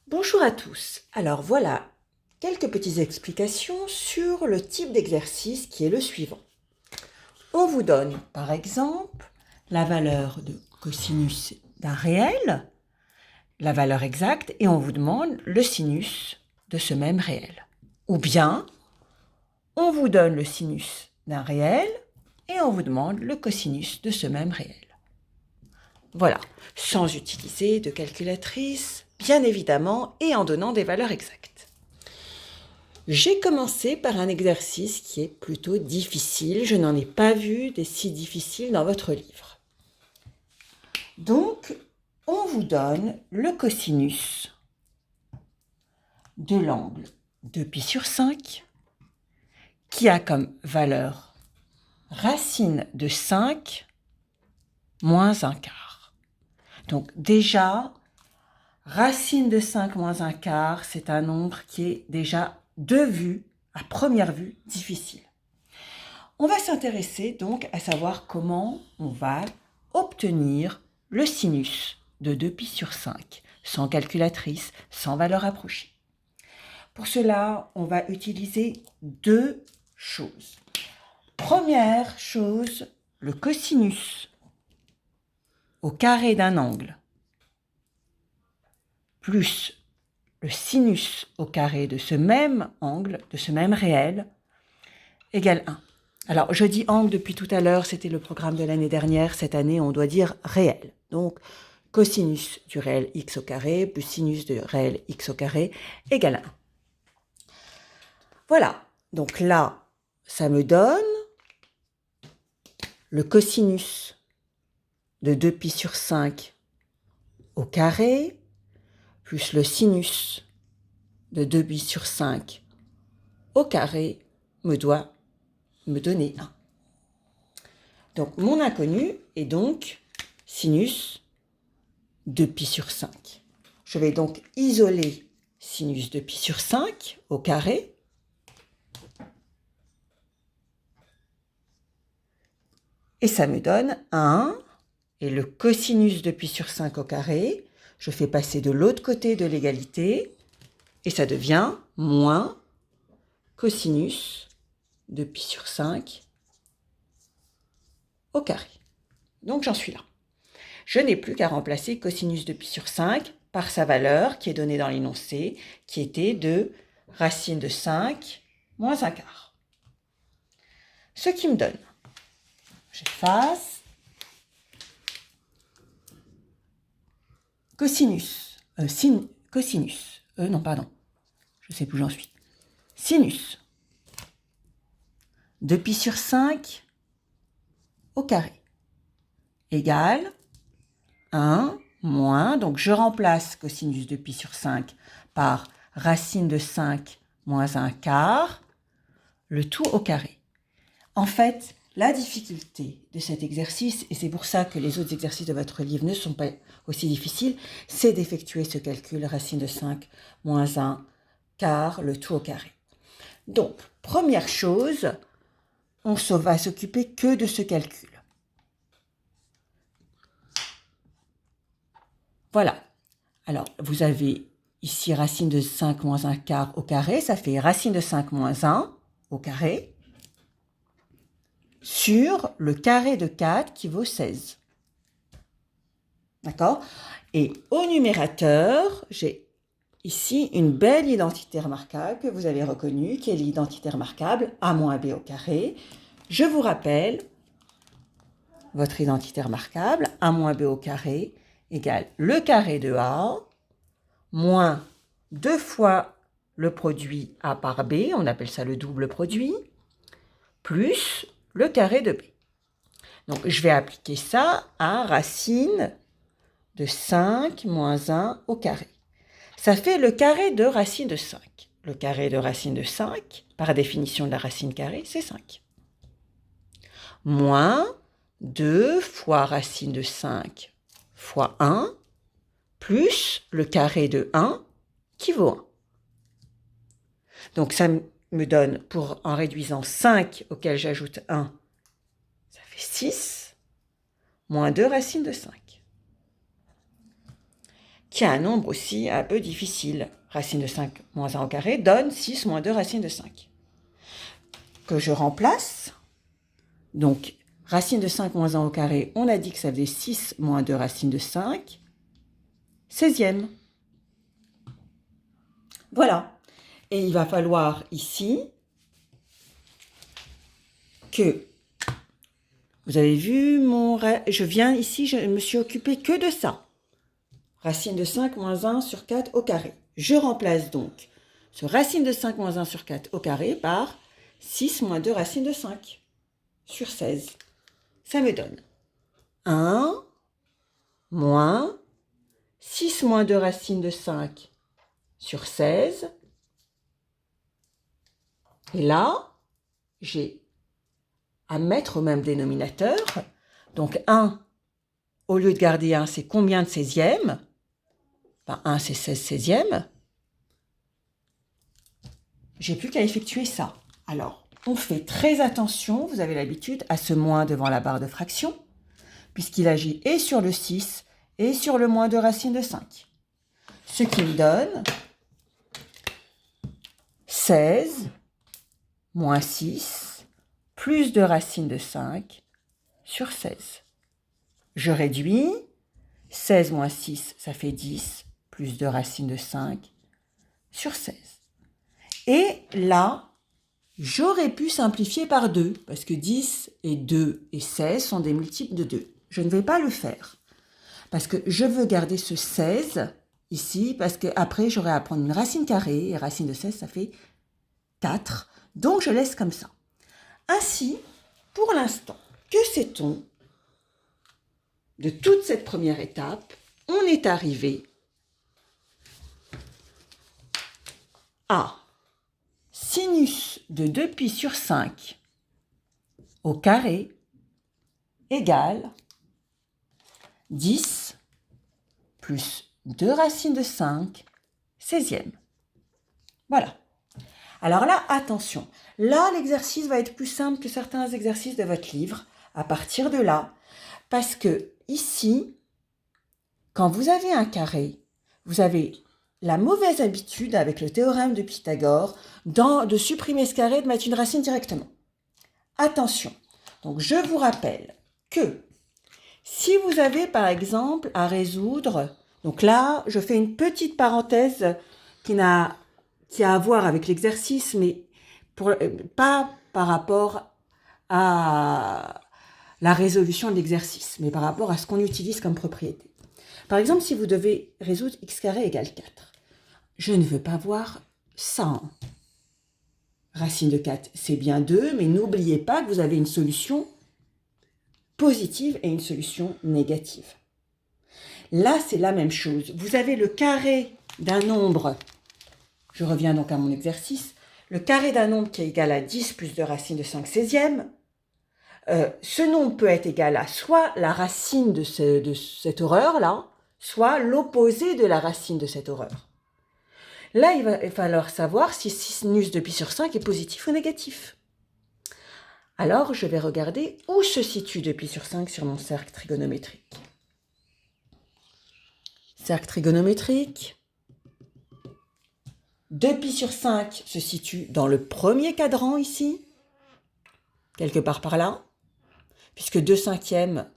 Bonjour à tous. Alors voilà quelques petites explications sur le type d'exercice qui est le suivant. On vous donne par exemple la valeur de cosinus d'un réel, la valeur exacte, et on vous demande le sinus de ce même réel. Ou bien on vous donne le sinus d'un réel et on vous demande le cosinus de ce même réel. Voilà, sans utiliser de calculatrice, bien évidemment, et en donnant des valeurs exactes. J'ai commencé par un exercice qui est plutôt difficile. Je n'en ai pas vu des si difficiles dans votre livre. Donc, on vous donne le cosinus de l'angle de pi sur 5 qui a comme valeur racine de 5 moins un quart. Donc déjà, racine de 5 moins un quart, c'est un nombre qui est déjà de vue, à première vue, difficile. On va s'intéresser donc à savoir comment on va obtenir le sinus de 2π sur 5, sans calculatrice, sans valeur approchée. Pour cela, on va utiliser deux choses. Première chose, le cosinus au carré d'un angle plus le sinus au carré de ce même angle, de ce même réel, égale 1. Alors, je dis angle depuis tout à l'heure, c'était le programme de l'année dernière. Cette année, on doit dire réel. Donc, cosinus du réel x au carré plus sinus du réel x au carré égale 1. Voilà. Donc là, ça me donne le cosinus de 2π sur 5 au carré plus le sinus de 2π sur 5 au carré doit me donner 1. Donc, mon inconnu est donc sinus de pi sur 5. Je vais donc isoler sinus de pi sur 5 au carré. Et ça me donne 1. Et le cosinus de pi sur 5 au carré, je fais passer de l'autre côté de l'égalité. Et ça devient moins cosinus de pi sur 5 au carré. Donc j'en suis là. Je n'ai plus qu'à remplacer cosinus de pi sur 5 par sa valeur qui est donnée dans l'énoncé, qui était de racine de 5 moins un quart. Ce qui me donne, j'efface, cosinus, je ne sais plus où j'en suis, sinus de pi sur 5 au carré égale 1 moins, donc je remplace cosinus de pi sur 5 par racine de 5 moins un quart, le tout au carré. En fait, la difficulté de cet exercice, et c'est pour ça que les autres exercices de votre livre ne sont pas aussi difficiles, c'est d'effectuer ce calcul racine de 5 moins un quart, le tout au carré. Donc, première chose, on ne va s'occuper que de ce calcul. Voilà. Alors, vous avez ici racine de 5 moins un quart au carré, ça fait racine de 5 moins 1 au carré, sur le carré de 4 qui vaut 16. D'accord? Et au numérateur, j'ai ici une belle identité remarquable que vous avez reconnue, qui est l'identité remarquable a moins b au carré. Je vous rappelle, votre identité remarquable, a moins b au carré égale le carré de a moins 2 fois le produit a par b, on appelle ça le double produit, plus le carré de b. Donc, je vais appliquer ça à racine de 5 moins 1 au carré. Ça fait le carré de racine de 5. Le carré de racine de 5, par définition de la racine carrée, c'est 5. Moins 2 fois racine de 5 fois 1, plus le carré de 1 qui vaut 1. Donc ça me donne, en réduisant 5 auquel j'ajoute 1, ça fait 6, moins 2 racine de 5. qui est un nombre aussi un peu difficile. Racine de 5 moins 1 au carré donne 6 moins 2 racine de 5. Que je remplace. Donc, racine de 5 moins 1 au carré, on a dit que ça faisait 6 moins 2 racine de 5. 16e. Voilà. Et il va falloir ici que, vous avez vu, je viens ici, je me suis occupée que de ça. Racine de 5 moins 1 sur 4 au carré. Je remplace donc ce racine de 5 moins 1 sur 4 au carré par 6 moins 2 racine de 5 sur 16. Ça me donne 1 moins 6 moins 2 racine de 5 sur 16. Et là, j'ai à mettre au même dénominateur. Donc 1, au lieu de garder 1, c'est combien de 16e? 1, c'est 16 16e. J'ai plus qu'à effectuer ça. Alors, on fait très attention, vous avez l'habitude, à ce moins devant la barre de fraction, puisqu'il agit et sur le 6 et sur le moins de racine de 5. Ce qui me donne 16 moins 6 plus de racine de 5 sur 16. Je réduis, 16 moins 6, ça fait 10, plus de racine de 5 sur 16. Et là, j'aurais pu simplifier par 2, parce que 10 et 2 et 16 sont des multiples de 2. Je ne vais pas le faire, parce que je veux garder ce 16 ici, parce qu'après, j'aurai à prendre une racine carrée, et racine de 16, ça fait 4. Donc, je laisse comme ça. Ainsi, pour l'instant, que sait-on de toute cette première étape? On est arrivé à sinus de 2pi sur 5 au carré égale 10 plus 2 racines de 5 16e. Voilà. Alors là, attention. Là, l'exercice va être plus simple que certains exercices de votre livre à partir de là. Parce que ici, quand vous avez un carré, vous avez la mauvaise habitude avec le théorème de Pythagore de supprimer ce carré et de mettre une racine directement. Attention. Donc, je vous rappelle que si vous avez, par exemple, à résoudre... Donc là, je fais une petite parenthèse qui a à voir avec l'exercice, mais pas par rapport à la résolution de l'exercice, mais par rapport à ce qu'on utilise comme propriété. Par exemple, si vous devez résoudre x carré égale 4, je ne veux pas voir ça. Racine de 4, c'est bien 2, mais n'oubliez pas que vous avez une solution positive et une solution négative. Là, c'est la même chose. Vous avez le carré d'un nombre, je reviens donc à mon exercice, le carré d'un nombre qui est égal à 10 plus de racine de 5 16e. Ce nombre peut être égal à soit la racine de cette horreur-là, soit l'opposé de la racine de cette horreur. Là, il va falloir savoir si sinus de pi sur 5 est positif ou négatif. Alors, je vais regarder où se situe 2pi sur 5 sur mon cercle trigonométrique. Cercle trigonométrique. 2pi sur 5 se situe dans le premier cadran ici, quelque part par là, puisque 2 cinquièmes,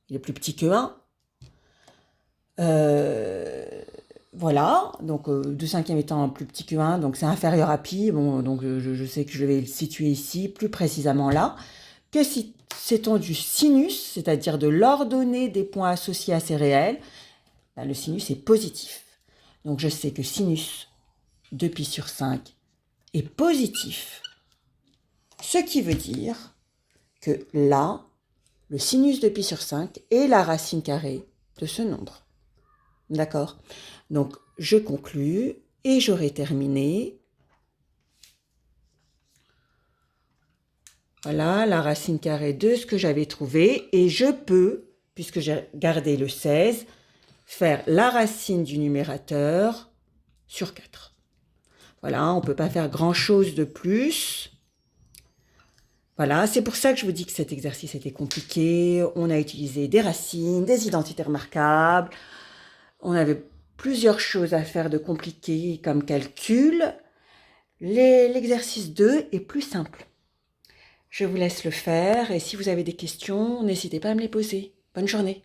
il est plus petit que 1. Voilà, donc 2 cinquièmes étant plus petit que 1, donc c'est inférieur à pi, bon, donc je sais que je vais le situer ici, plus précisément là. Que sait-on du sinus, c'est-à-dire de l'ordonnée des points associés à ces réels? Ben, le sinus est positif. Donc je sais que sinus de pi sur 5 est positif. Ce qui veut dire que là, le sinus de pi sur 5 est la racine carrée de ce nombre. D'accord? Donc, je conclus et j'aurai terminé. Voilà, la racine carrée de ce que j'avais trouvé. Et je peux, puisque j'ai gardé le 16, faire la racine du numérateur sur 4. Voilà, on ne peut pas faire grand-chose de plus. Voilà, c'est pour ça que je vous dis que cet exercice était compliqué. On a utilisé des racines, des identités remarquables. On avait plusieurs choses à faire de compliquées comme calcul, l'exercice 2 est plus simple. Je vous laisse le faire et si vous avez des questions, n'hésitez pas à me les poser. Bonne journée.